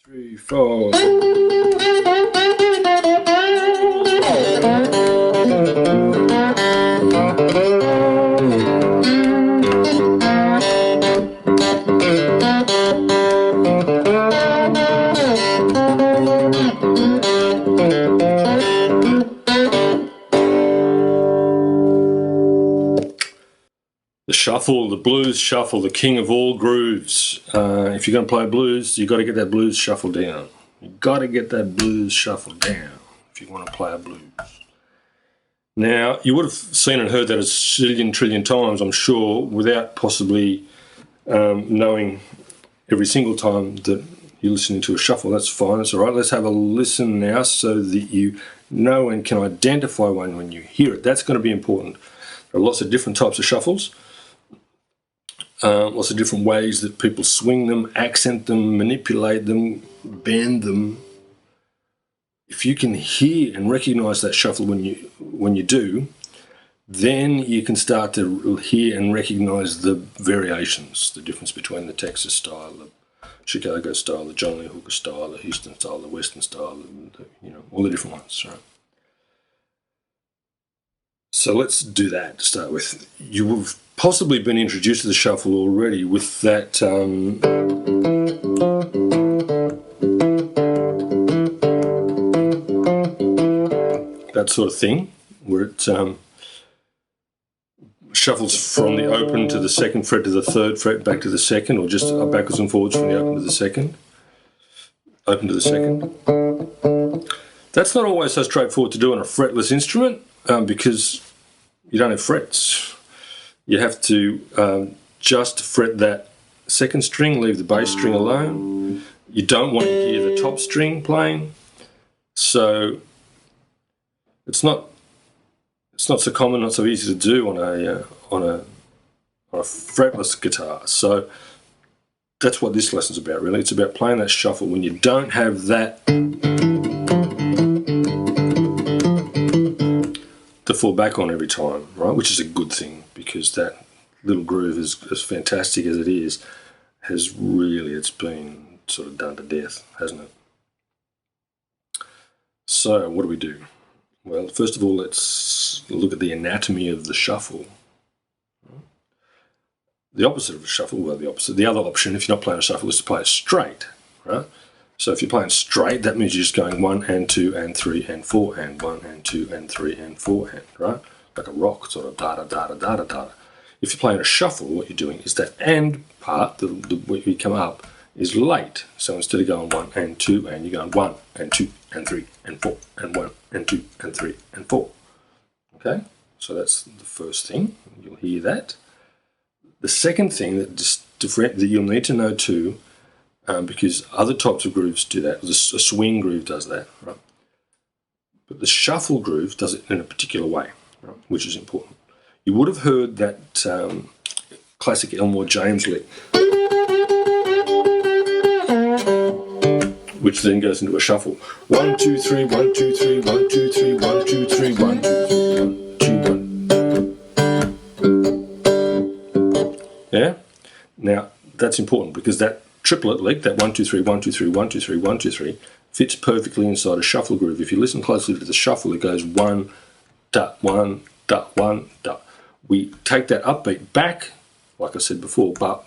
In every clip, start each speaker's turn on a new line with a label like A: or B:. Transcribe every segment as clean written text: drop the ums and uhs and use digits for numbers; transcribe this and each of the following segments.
A: 3, 4. The shuffle, the blues shuffle, the king of all grooves. If you're going to play blues, you've got to get that blues shuffle down. You've got to get that blues shuffle down if you want to play a blues. Now, you would have seen and heard that a zillion trillion times, I'm sure, without possibly knowing every single time that you're listening to a shuffle. That's fine, that's all right. Let's have a listen now so that you know and can identify one when you hear it. That's going to be important. There are lots of different types of shuffles. Lots of different ways that people swing them, accent them, manipulate them, bend them. If you can hear and recognize that shuffle when you do, then you can start to hear and recognize the variations, the difference between the Texas style, the Chicago style, the John Lee Hooker style, the Houston style, the Western style, all the different ones, right? So let's do that to start with. You have possibly been introduced to the shuffle already with that that sort of thing, where it shuffles from the open to the second fret to the third fret, back to the second, or just backwards and forwards from the open to the second. Open to the second. That's not always so straightforward to do on a fretless instrument because you don't have frets. You have to just fret that second string, leave the bass string alone. You don't want to hear the top string playing, so it's not so common, not so easy to do on a fretless guitar. So that's what this lesson's about, really. It's about playing that shuffle when you don't have that to fall back on every time, right? Which is a good thing, because that little groove, as fantastic as it is, it's been sort of done to death, hasn't it? So what do we do? Well, first of all, let's look at the anatomy of the shuffle. The opposite of a shuffle, well, the other option, if you're not playing a shuffle, is to play it straight, right? So if you're playing straight, that means you're just going 1 and 2 and 3 and 4 and 1 and 2 and 3 and 4 and, right? Like a rock, sort of da-da-da-da-da-da-da. If you're playing a shuffle, what you're doing is that and part, what you come up, is late. So instead of going 1 and 2 and, you're going 1 and 2 and 3 and 4 and 1 and 2 and 3 and 4. Okay? So that's the first thing. You'll hear that. The second thing that you'll need to know too, because other types of grooves do that, a swing groove does that, right? But the shuffle groove does it in a particular way, right? Which is important. You would have heard that classic Elmore James lick, which then goes into a shuffle. 1, 2, 3, 1, 2, 3, 1, 2, 3, 1, 2, 3, 1, 2, 3, 1, 2, 1. Yeah? Now, that's important because that triplet lick, that 1, 2, 3, 1, 2, 3, 1, 2, 3, 1, 2, 3, fits perfectly inside a shuffle groove. If you listen closely to the shuffle, it goes 1, da, 1, da, 1, da. We take that upbeat back, like I said before, but,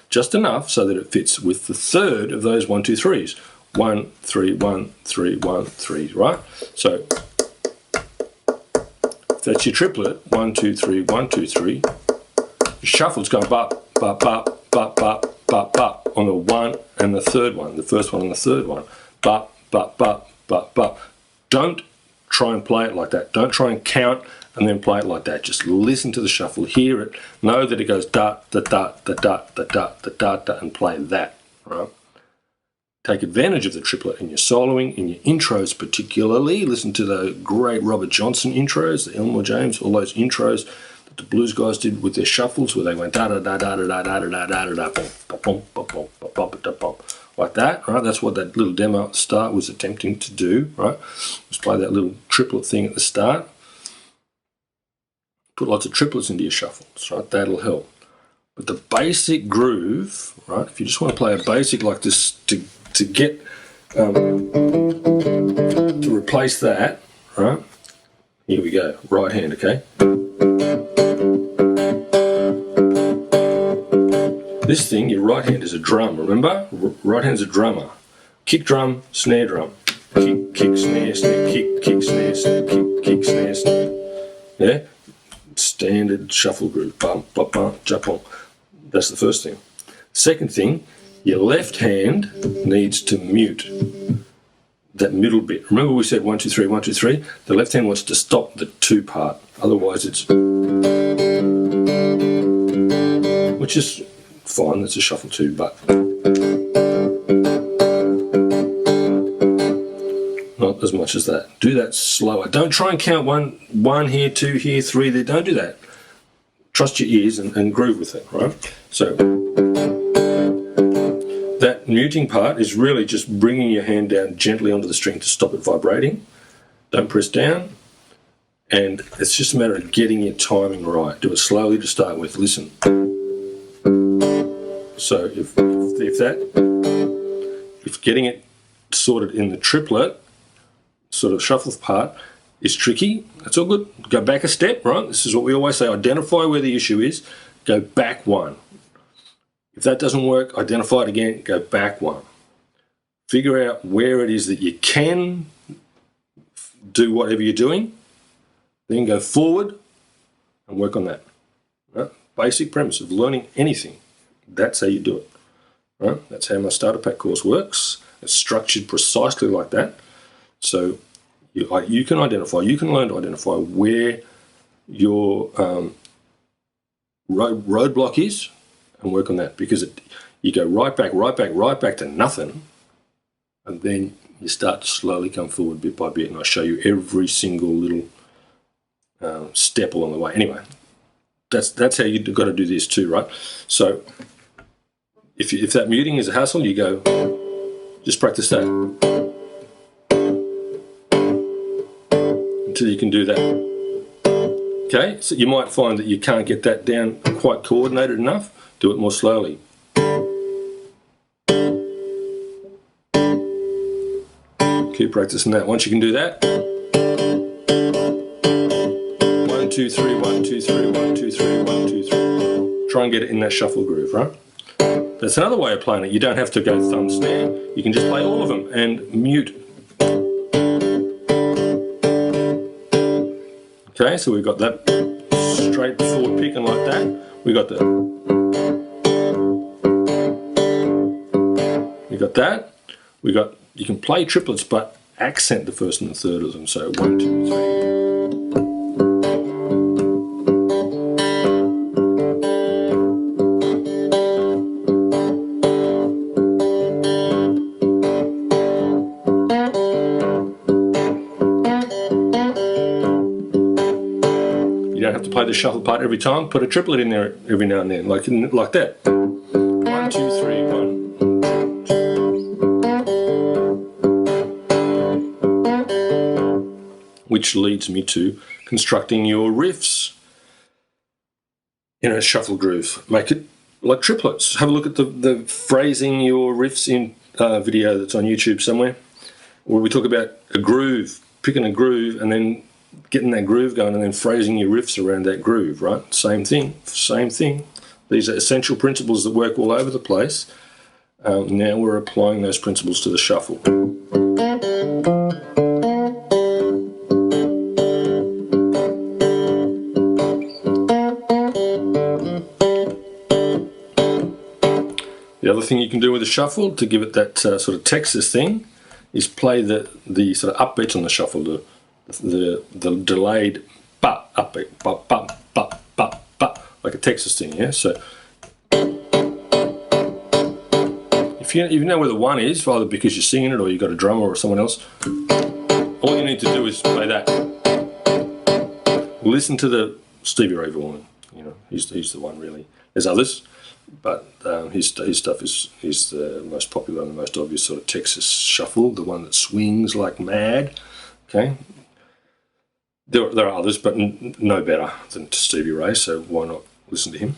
A: just enough so that it fits with the third of those 1, 2, 3s. 1, 3, 1, 3, 1, 3, right? So if that's your triplet, 1, 2, 3, 1, 2, 3. Your shuffle's going bop, bop, bop, bop, bop, bop, bop on the 1 and the third one, the first one and the third one. Bop, bop, bop, bop, bop. Don't try and play it like that. Don't try and count and then play it like that. Just listen to the shuffle, hear it, know that it goes da, da, da, da, da, da, da, da, da, da, and play that, right? Take advantage of the triplet in your soloing, in your intros particularly. Listen to the great Robert Johnson intros, the Elmore James, all those intros that the blues guys did with their shuffles, where they went da da da da da da da da da da da da da, like that, right? That's what that little demo at the start was attempting to do, right? Just play that little triplet thing at the start. Put lots of triplets into your shuffles, right? That'll help. But the basic groove, right? If you just want to play a basic like this to to get to replace that, right? Here we go, right hand, okay? This thing, your right hand is a drum, remember? Right hand's a drummer. Kick drum, snare drum. Kick, kick, snare, snare, kick, kick, snare, snare, kick, kick, snare, snare. Yeah? Standard shuffle groove. Bum, bum, bum, jump on. That's the first thing. Second thing, your left hand needs to mute that middle bit. Remember we said 1, 2, 3, 1, 2, 3? The left hand wants to stop the 2 part. Otherwise it's... which is fine, that's a shuffle 2, but... not as much as that. Do that slower. Don't try and count one here, 2 here, 3 there. Don't do that. Trust your ears and groove with it, right? So that muting part is really just bringing your hand down gently onto the string to stop it vibrating. Don't press down. And it's just a matter of getting your timing right. Do it slowly to start with. Listen. So if getting it sorted in the triplet sort of shuffle part is tricky, that's all good. Go back a step, right? This is what we always say, identify where the issue is, go back 1. If that doesn't work, identify it again, go back 1. Figure out where it is that you can do whatever you're doing, then go forward and work on that. Right? Basic premise of learning anything, that's how you do it. Right? That's how my starter pack course works. It's structured precisely like that. So you can identify, you can learn to identify where your roadblock is and work on that, because you go right back to nothing, and then you start to slowly come forward bit by bit, and I show you every single little step along the way. Anyway, that's how you've got to do this too, right? So if that muting is a hassle, you go, just practice that until you can do that. Okay, so you might find that you can't get that down quite coordinated enough. Do it more slowly. Keep practicing that. Once you can do that, 1, 2, 3, 1, 2, 3, 1, 2, 3, 1, 2, 3. Try and get it in that shuffle groove, right? That's another way of playing it. You don't have to go thumb snare. You can just play all of them and mute. Okay, so we've got that straight forward picking like that. We got that. You can play triplets, but accent the first and the third of them. So 1, 2, 3. You don't have to play the shuffle part every time. Put a triplet in there every now and then, like that. 1, 2, 3, 1. Which leads me to constructing your riffs in a shuffle groove. Make it like triplets. Have a look at the phrasing your riffs in video that's on YouTube somewhere, where we talk about a groove, picking a groove and then getting that groove going and then phrasing your riffs around that groove, right? Same thing. These are essential principles that work all over the place. Now we're applying those principles to the shuffle. The other thing you can do with a shuffle to give it that sort of Texas thing is play the sort of upbeats on the shuffle, the delayed ba upbeat, ba ba ba ba ba, like a Texas thing, yeah. So if you know where the 1 is, either because you're singing it or you've got a drummer or someone else, all you need to do is play that. Listen to the Stevie Ray Vaughan. You know, he's the one really. There's others, but his stuff is the most popular and the most obvious sort of Texas shuffle, the one that swings like mad. Okay, there are others, but no better than Stevie Ray. So why not listen to him?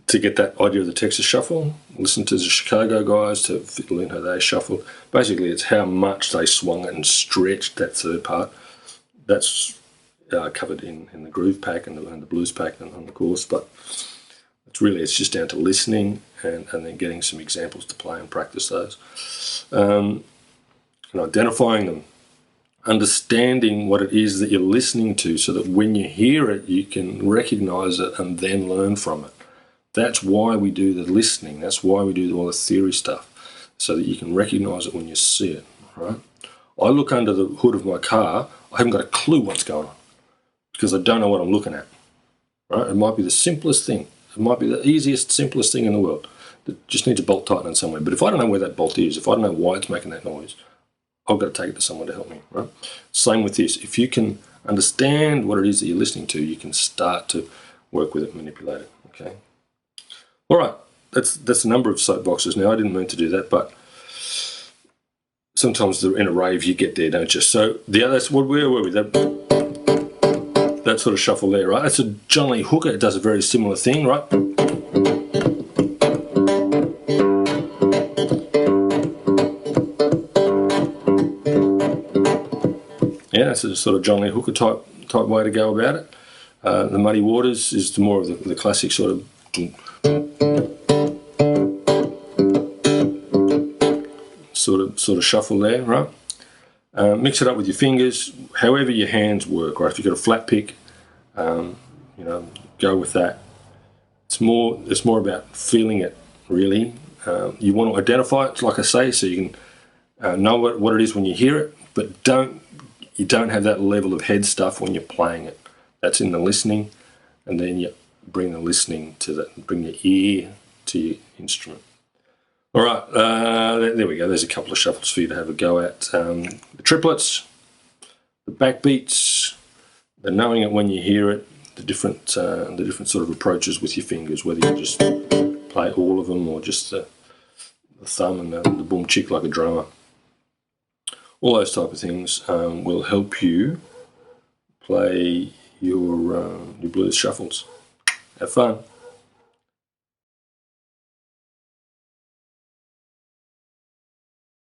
A: to get that idea of the Texas shuffle, listen to the Chicago guys to learn how they shuffled. Basically, it's how much they swung and stretched that third part. That's covered in the groove pack and the blues pack and on the course, but it's just down to listening and then getting some examples to play and practice those. And identifying them, understanding what it is that you're listening to so that when you hear it, you can recognize it and then learn from it. That's why we do the listening. That's why we do all the theory stuff, so that you can recognize it when you see it, right? I look under the hood of my car, I haven't got a clue what's going on because I don't know what I'm looking at, right? It might be the simplest thing. It might be the easiest, simplest thing in the world that just needs a bolt tightening somewhere. But if I don't know where that bolt is, if I don't know why it's making that noise, I've got to take it to someone to help me, right? Same with this. If you can understand what it is that you're listening to, you can start to work with it, manipulate it, okay? All right, that's a number of soapboxes now. I didn't mean to do that, but sometimes in a rave you get there, don't you? So where were we? That sort of shuffle there, right? That's a John Lee Hooker. It does a very similar thing, right? Yeah, it's a sort of John Lee Hooker type way to go about it. The Muddy Waters is more of the classic sort of shuffle there, right? Mix it up with your fingers, however your hands work, right? If you've got a flat pick, go with that. It's more about feeling it, really. You want to identify it, like I say, so you can know what it is when you hear it, but you don't have that level of head stuff when you're playing it. That's in the listening, and then you bring the listening to that, bring your ear to your instrument. All right, there we go. There's a couple of shuffles for you to have a go at. The triplets, the backbeats, the knowing it when you hear it, the different sort of approaches with your fingers, whether you just play all of them or just the thumb and the boom chick like a drummer. All those type of things will help you play your blues shuffles. Have fun.